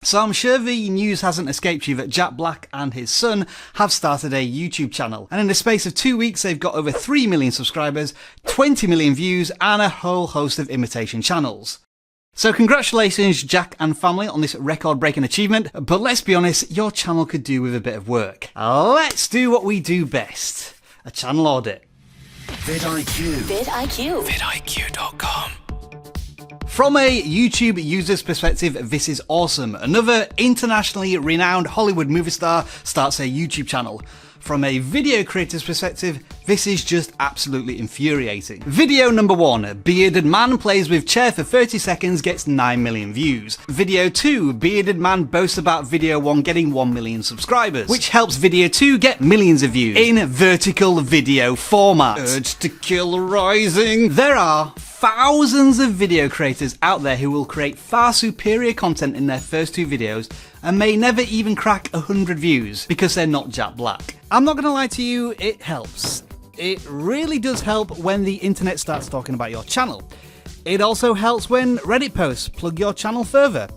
So I'm sure the news hasn't escaped you that Jack Black and his son have started a YouTube channel. And in the space of 2 weeks, they've got over 3 million subscribers, 20 million views, and a whole host of imitation channels. So congratulations, Jack and family, on this record-breaking achievement, but let's be honest, your channel could do with a bit of work. Let's do what we do best. A channel audit. vidIQ. vidIQ. vidIQ.com. From a YouTube user's perspective, this is awesome. Another internationally renowned Hollywood movie star starts a YouTube channel. From a video creator's perspective, this is just absolutely infuriating. Video number 1, bearded man plays with chair for 30 seconds, gets 9 million views. Video 2, bearded man boasts about video 1 getting 1 million subscribers, which helps video 2 get millions of views in vertical video format. Urge to kill rising. There are thousands of video creators out there who will create far superior content in their first 2 videos and may never even crack 100 views because they're not Jack Black. I'm not gonna lie to you, it helps. It really does help when the internet starts talking about your channel. It also helps when Reddit posts plug your channel further.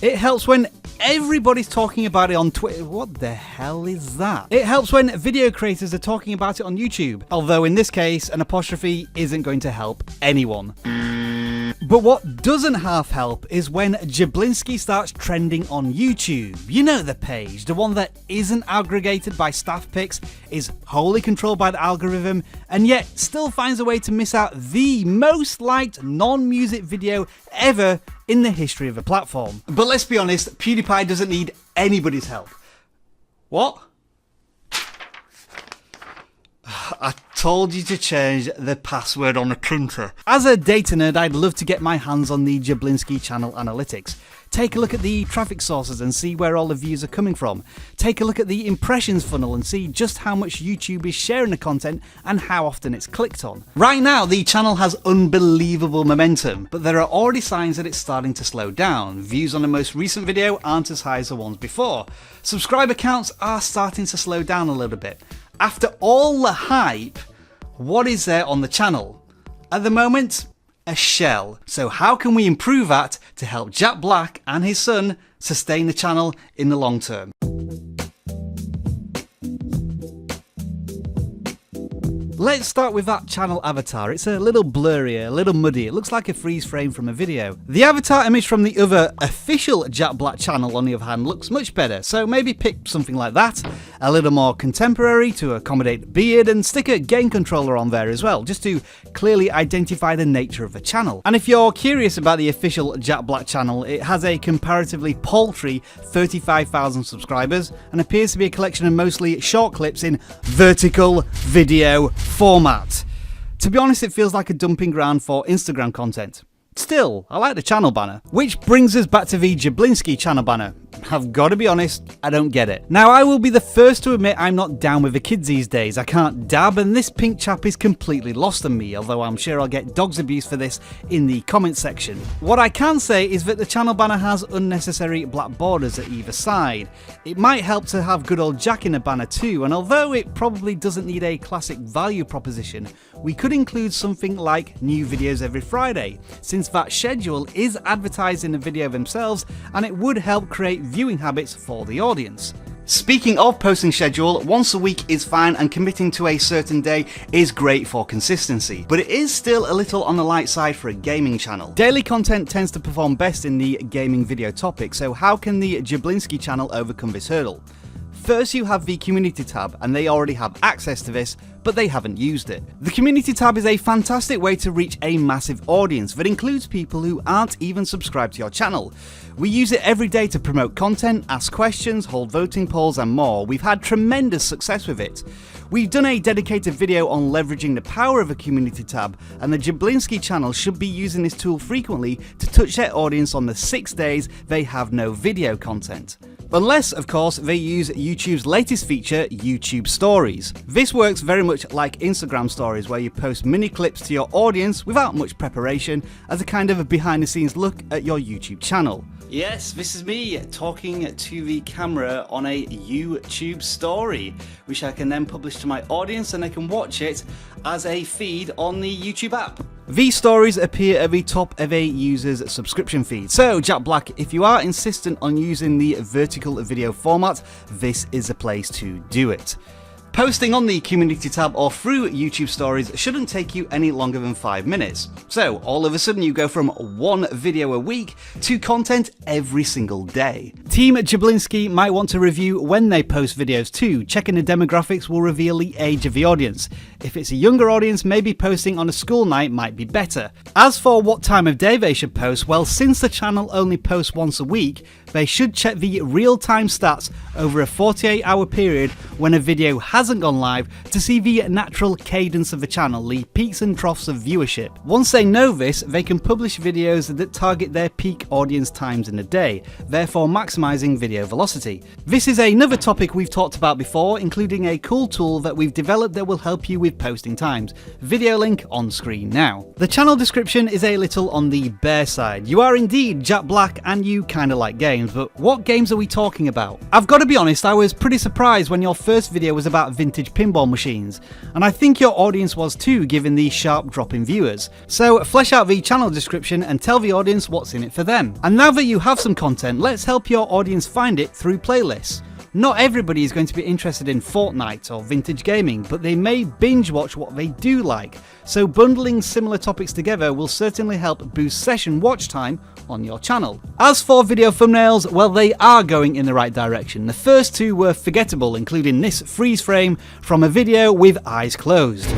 It helps when everybody's talking about it on Twitter. What the hell is that? It helps when video creators are talking about it on YouTube. Although in this case, an apostrophe isn't going to help anyone. But what doesn't half help is when Jablinski starts trending on YouTube. You know the page, the one that isn't aggregated by staff picks, is wholly controlled by the algorithm, and yet still finds a way to miss out the most liked non-music video ever in the history of the platform. But let's be honest, PewDiePie doesn't need anybody's help. What? I told you to change the password on the printer. As a data nerd, I'd love to get my hands on the Jablinski channel analytics. Take a look at the traffic sources and see where all the views are coming from. Take a look at the impressions funnel and see just how much YouTube is sharing the content and how often it's clicked on. Right now, the channel has unbelievable momentum, but there are already signs that it's starting to slow down. Views on the most recent video aren't as high as the ones before. Subscriber counts are starting to slow down a little bit. After all the hype, what is there on the channel? At the moment, a shell. So how can we improve that to help Jack Black and his son sustain the channel in the long term? Let's start with that channel avatar. It's a little blurry, a little muddy. It looks like a freeze frame from a video. The avatar image from the other official Jack Black channel, on the other hand, looks much better. So maybe pick something like that, a little more contemporary to accommodate beard, and stick a game controller on there as well, just to clearly identify the nature of the channel. And if you're curious about the official Jack Black channel, it has a comparatively paltry 35,000 subscribers and appears to be a collection of mostly short clips in vertical video format. To be honest, it feels like a dumping ground for Instagram content. Still, I like the channel banner. Which brings us back to the Jablinski channel banner. I've got to be honest, I don't get it. Now, I will be the first to admit I'm not down with the kids these days. I can't dab, and this pink chap is completely lost on me, although I'm sure I'll get dog's abuse for this in the comment section. What I can say is that the channel banner has unnecessary black borders at either side. It might help to have good old Jack in a banner too, and although it probably doesn't need a classic value proposition, we could include something like new videos every Friday, since that schedule is advertised in the video themselves, and it would help create viewing habits for the audience. Speaking of posting schedule, once a week is fine, and committing to a certain day is great for consistency, but it is still a little on the light side for a gaming channel. Daily content tends to perform best in the gaming video topic, so how can the Jablinski channel overcome this hurdle? First, you have the community tab, and they already have access to this, but they haven't used it. The community tab is a fantastic way to reach a massive audience that includes people who aren't even subscribed to your channel. We use it every day to promote content, ask questions, hold voting polls, and more. We've had tremendous success with it. We've done a dedicated video on leveraging the power of a community tab, and the Jablinski channel should be using this tool frequently to touch their audience on the 6 days they have no video content. Unless, of course, they use YouTube's latest feature, YouTube Stories. This works very much like Instagram Stories, where you post mini clips to your audience without much preparation as a kind of a behind the scenes look at your YouTube channel. Yes, this is me talking to the camera on a YouTube story, which I can then publish to my audience and they can watch it as a feed on the YouTube app. These stories appear at the top of a user's subscription feed. So, Jack Black, if you are insistent on using the vertical video format, this is a place to do it. Posting on the community tab or through YouTube stories shouldn't take you any longer than 5 minutes. So all of a sudden you go from one video a week to content every single day. Team Jablinski might want to review when they post videos too. Checking the demographics will reveal the age of the audience. If it's a younger audience, maybe posting on a school night might be better. As for what time of day they should post, well, since the channel only posts once a week, they should check the real-time stats over a 48-hour period when a video hasn't gone live to see the natural cadence of the channel, the peaks and troughs of viewership. Once they know this, they can publish videos that target their peak audience times in a day, therefore maximising video velocity. This is another topic we've talked about before, including a cool tool that we've developed that will help you with posting times. Video link on screen now. The channel description is a little on the bare side. You are indeed Jack Black and you kinda like games, but what games are we talking about? I've got to be honest, I was pretty surprised when your first video was about vintage pinball machines, and I think your audience was too, given the sharp drop in viewers. So flesh out the channel description and tell the audience what's in it for them. And now that you have some content, let's help your audience find it through playlists. Not everybody is going to be interested in Fortnite or vintage gaming, but they may binge watch what they do like. So bundling similar topics together will certainly help boost session watch time on your channel. As for video thumbnails, well, they are going in the right direction. The first two were forgettable, including this freeze frame from a video with eyes closed.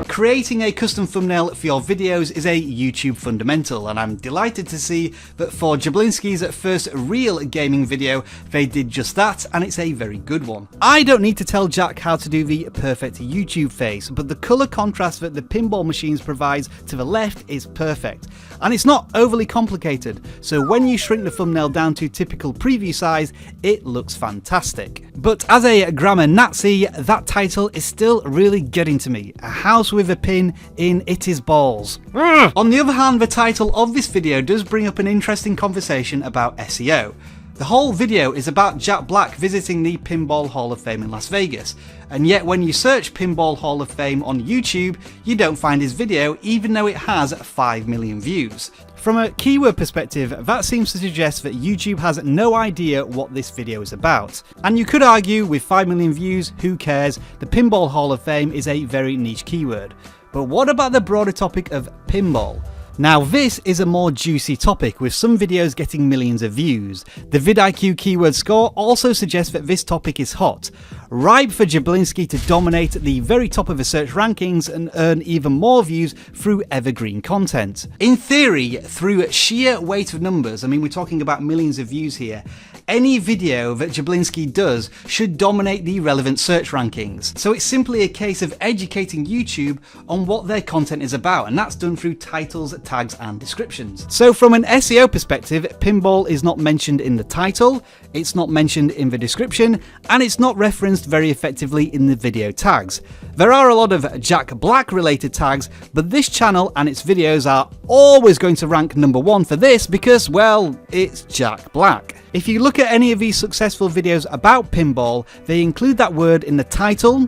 Creating a custom thumbnail for your videos is a YouTube fundamental, and I'm delighted to see that for Jablinski's first real gaming video, they did just that, and it's a very good one. I don't need to tell Jack how to do the perfect YouTube face, but the colour contrast that the pinball machines provides to the left is perfect. And it's not overly complicated, so when you shrink the thumbnail down to typical preview size, it looks fantastic. But as a grammar Nazi, that title is still really getting to me. A house with a pin in it is balls. On the other hand, the title of this video does bring up an interesting conversation about SEO. The whole video is about Jack Black visiting the Pinball Hall of Fame in Las Vegas, and yet when you search Pinball Hall of Fame on YouTube, you don't find his video even though it has 5 million views. From a keyword perspective, that seems to suggest that YouTube has no idea what this video is about. And you could argue, with 5 million views, who cares? The Pinball Hall of Fame is a very niche keyword. But what about the broader topic of pinball? Now this is a more juicy topic, with some videos getting millions of views. The vidIQ keyword score also suggests that this topic is hot, ripe for Jablinski to dominate the very top of the search rankings and earn even more views through evergreen content. In theory, through sheer weight of numbers, I mean we're talking about millions of views here, any video that Jablinski does should dominate the relevant search rankings. So it's simply a case of educating YouTube on what their content is about, and that's done through titles, tags and descriptions. So from an SEO perspective, pinball is not mentioned in the title, it's not mentioned in the description, and it's not referenced very effectively in the video tags. There are a lot of Jack Black related tags, but this channel and its videos are always going to rank number one for this because, well, it's Jack Black. If you look at any of these successful videos about pinball, they include that word in the title,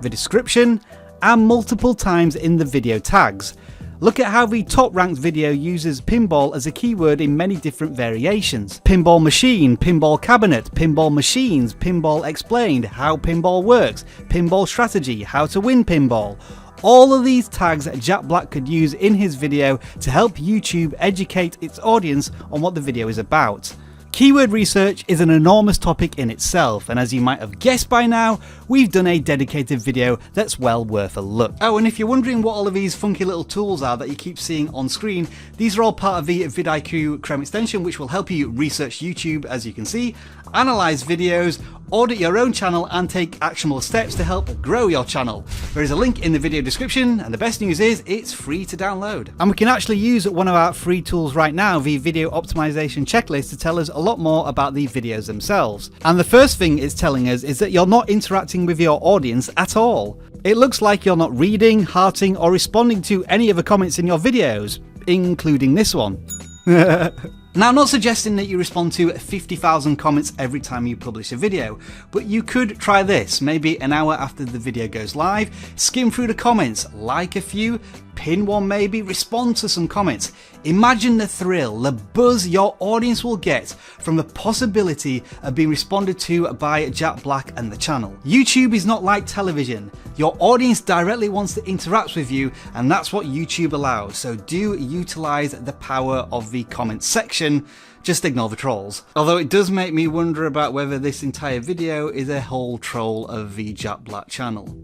the description, and multiple times in the video tags. Look at how the top ranked video uses pinball as a keyword in many different variations. Pinball machine, pinball cabinet, pinball machines, pinball explained, how pinball works, pinball strategy, how to win pinball. All of these tags Jack Black could use in his video to help YouTube educate its audience on what the video is about. Keyword research is an enormous topic in itself, and as you might have guessed by now, we've done a dedicated video that's well worth a look. Oh, and if you're wondering what all of these funky little tools are that you keep seeing on screen, these are all part of the vidIQ Chrome extension, which will help you research YouTube, as you can see, analyze videos, audit your own channel, and take actionable steps to help grow your channel. There is a link in the video description, and the best news is it's free to download. And we can actually use one of our free tools right now, the video optimization checklist, to tell us a lot more about the videos themselves. And the first thing it's telling us is that you're not interacting with your audience at all. It looks like you're not reading, hearting, or responding to any of the comments in your videos, including this one. Now, I'm not suggesting that you respond to 50,000 comments every time you publish a video, but you could try this. Maybe an hour after the video goes live, skim through the comments, like a few, pin one maybe, respond to some comments. Imagine the thrill, the buzz your audience will get from the possibility of being responded to by Jack Black and the channel. YouTube is not like television. Your audience directly wants to interact with you, and that's what YouTube allows. So do utilize the power of the comment section. Just ignore the trolls. Although it does make me wonder about whether this entire video is a whole troll of the Jack Black channel.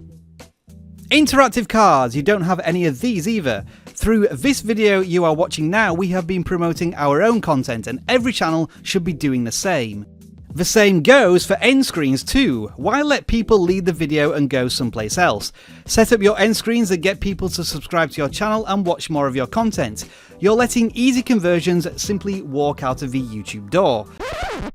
Interactive cards, you don't have any of these either. Through this video you are watching now, we have been promoting our own content, and every channel should be doing the same. The same goes for end screens too. Why let people leave the video and go someplace else? Set up your end screens that get people to subscribe to your channel and watch more of your content. You're letting easy conversions simply walk out of the YouTube door.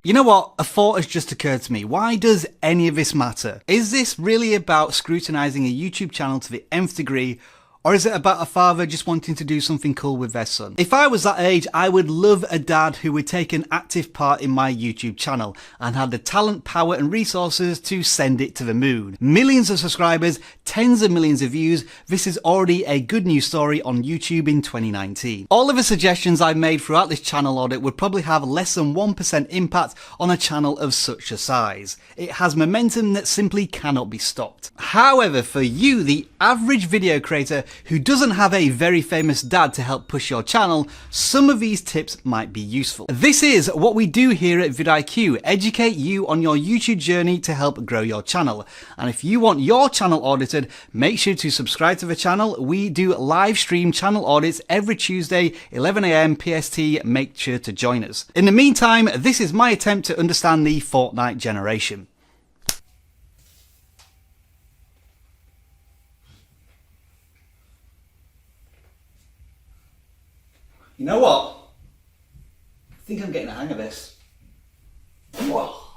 You know what? A thought has just occurred to me. Why does any of this matter? Is this really about scrutinizing a YouTube channel to the nth degree? Or is it about a father just wanting to do something cool with their son? If I was that age, I would love a dad who would take an active part in my YouTube channel and had the talent, power and resources to send it to the moon. Millions of subscribers, tens of millions of views. This is already a good news story on YouTube in 2019. All of the suggestions I've made throughout this channel audit would probably have less than 1% impact on a channel of such a size. It has momentum that simply cannot be stopped. However, for you, the average video creator who doesn't have a very famous dad to help push your channel, some of these tips might be useful. This is what we do here at vidIQ, educate you on your YouTube journey to help grow your channel. And if you want your channel audited, make sure to subscribe to the channel. We do live stream channel audits every Tuesday, 11 AM PST. Make sure to join us. In the meantime, this is my attempt to understand the Fortnite generation. You know what? I think I'm getting a hang of this. Whoa.